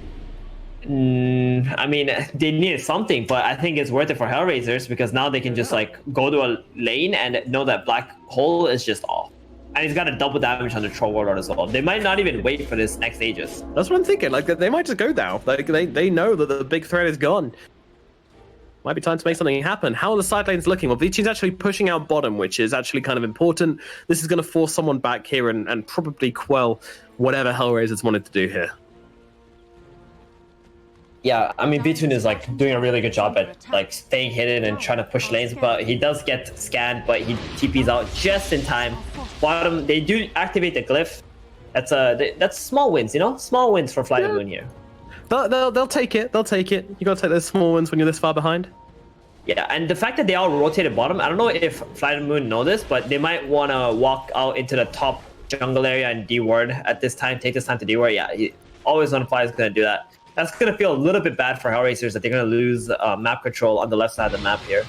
I mean, they needed something, but I think it's worth it for HellRaisers because now they can just like go to a lane and know that black hole is just off. And he's got a double damage on the Troll Warlord as well. They might not even wait for this next Aegis. That's what I'm thinking. Like they might just go down. Like they know that the big threat is gone. Might be time to make something happen. How are the side lanes looking? Well, Vichi's actually pushing out bottom, which is actually kind of important. This is going to force someone back here and probably quell whatever HellRaisers wanted to do here. Yeah, I mean, V-Tune is like doing a really good job at like staying hidden and trying to push lanes, but he does get scanned, but he TPs out just in time. Bottom, they do activate the glyph. That's small wins, you know, small wins for FlyToMoon here. They'll take it. They'll take it. You got to take those small wins when you're this far behind. Yeah, and the fact that they all rotated bottom, I don't know if FlyToMoon know this, but they might want to walk out into the top jungle area and D-ward at this time. Take this time to D-ward. Yeah, he always on fly is going to do that. That's going to feel a little bit bad for HellRaisers that they're going to lose map control on the left side of the map here.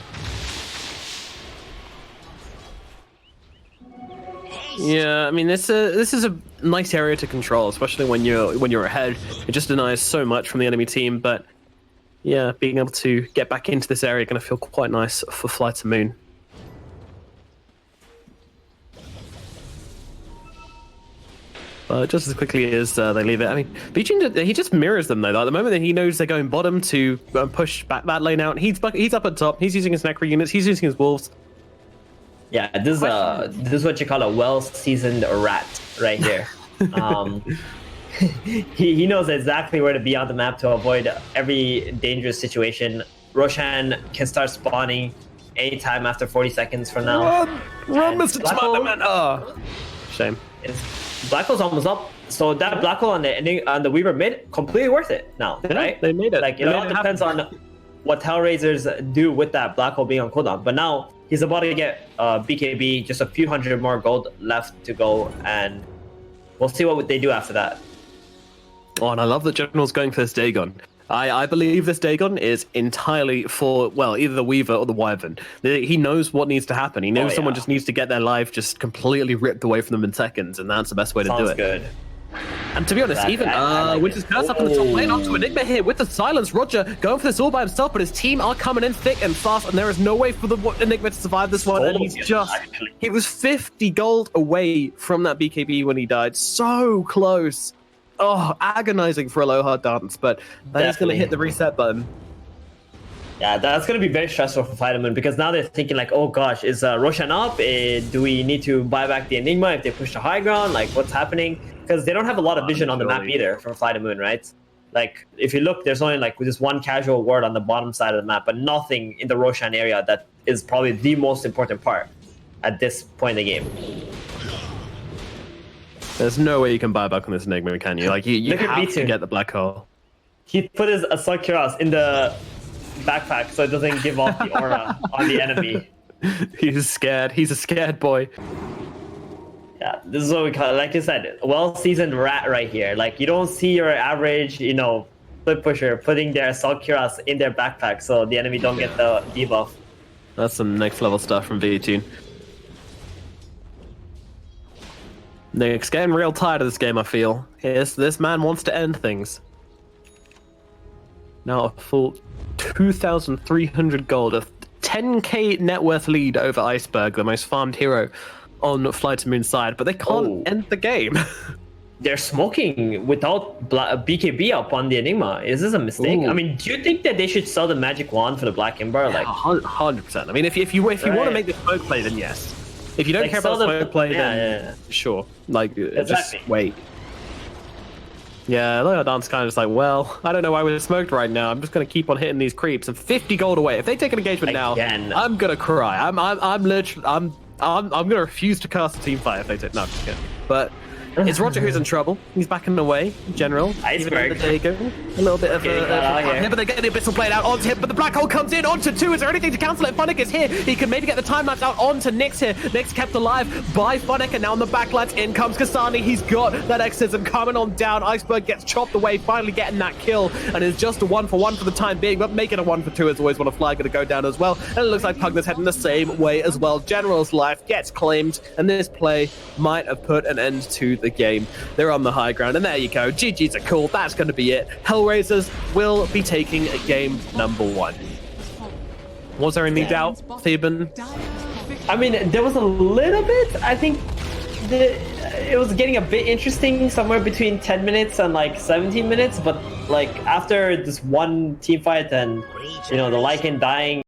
Yeah, I mean this is a nice area to control, especially when you're ahead. It just denies so much from the enemy team, but yeah, being able to get back into this area going to feel quite nice for FlyToMoon. Just as quickly as they leave it. I mean, Beijing, he just mirrors them though. Like, the moment that he knows they're going bottom to push back that lane out, he's up at top. He's using his Necro units. He's using his wolves. Yeah, this is what you call a well-seasoned rat right here. He knows exactly where to be on the map to avoid every dangerous situation. Roshan can start spawning anytime after 40 seconds from now. Run, Mr. Spider-Man! Oh, shame. Black hole's almost up, so that black hole on the Weaver mid completely worth it now, right? They made it. Like it all depends on what HellRaisers do with that black hole being on cooldown. But now he's about to get BKB, just a few hundred more gold left to go, and we'll see what they do after that. Oh, and I love that General's going for this Dagon. I believe this Dagon is entirely for, well, either the Weaver or the Wyvern. He knows what needs to happen. He knows someone just needs to get their life just completely ripped away from them in seconds, and that's the best way to do it. Sounds good. And to be honest, Winter's Curse up in the top lane onto Enigma here with the silence. Roger going for this all by himself, but his team are coming in thick and fast, and there is no way for the Enigma to survive this one. And he was 50 gold away from that BKB when he died. So close. Oh, agonizing for Aloha Dance, but that is going to hit the reset button. Yeah, that's going to be very stressful for FlyToMoon because now they're thinking like, oh gosh, is Roshan up? Do we need to buy back the Enigma if they push the high ground? Like, what's happening? Because they don't have a lot of vision on the map either for FlyToMoon, right? Like, if you look, there's only like just one casual ward on the bottom side of the map, but nothing in the Roshan area that is probably the most important part at this point in the game. There's no way you can buy back on this Enigma, can you? Like, you have to get the black hole. He put his Assault Cuirass in the backpack so it doesn't give off the aura on the enemy. He's scared. He's a scared boy. Yeah, this is what we call it. Like you said, well-seasoned rat right here. Like, you don't see your average, split pusher putting their Assault Cuirass in their backpack so the enemy don't get the debuff. That's some next level stuff from V-Tune. Nick's getting real tired of this game, I feel. This man wants to end things. Now a full 2,300 gold, a 10k net worth lead over Iceberg, the most farmed hero on FlyToMoon's side, but they can't end the game. They're smoking without BKB up on the Enigma. Is this a mistake? Ooh. I mean, do you think that they should sell the Magic Wand for the Black Ember? Like, 100%. I mean, if you want to make the smoke play, then yes. If you don't care about the smoke play, then sure. Like, just wait. Yeah, Leodon's kind of just like, well, I don't know why we're smoked right now. I'm just going to keep on hitting these creeps. And 50 gold away. If they take an engagement now, I'm going to cry. I'm literally, I'm going to refuse to cast a team fight if they take. No, I'm just kidding. But it's Roger who's in trouble. He's backing away, general. Iceberg. A little bit of a but they get the Abyssal Blade out onto him, but the Black Hole comes in onto 2. Is there anything to cancel it? Funnick is here. He can maybe get the time lapse out onto Nyx here. Nyx kept alive by Funnick, and now on the backlines, in comes Kasani. He's got that exorcism coming on down. Iceberg gets chopped away, finally getting that kill, and is just a 1-for-1 for the time being, but making a 1-for-2 is always when a flag going to go down as well. And it looks like Pugner's heading the same way as well. General's life gets claimed, and this play might have put an end to the game. They're on the high ground, and there you go. GG's are cool. That's going to be it. HellRaisers will be taking game number 1. Was there any doubt, Theban? I mean, there was a little bit. I think it was getting a bit interesting somewhere between 10 minutes and like 17 minutes, but like after this one team fight and the Lycan dying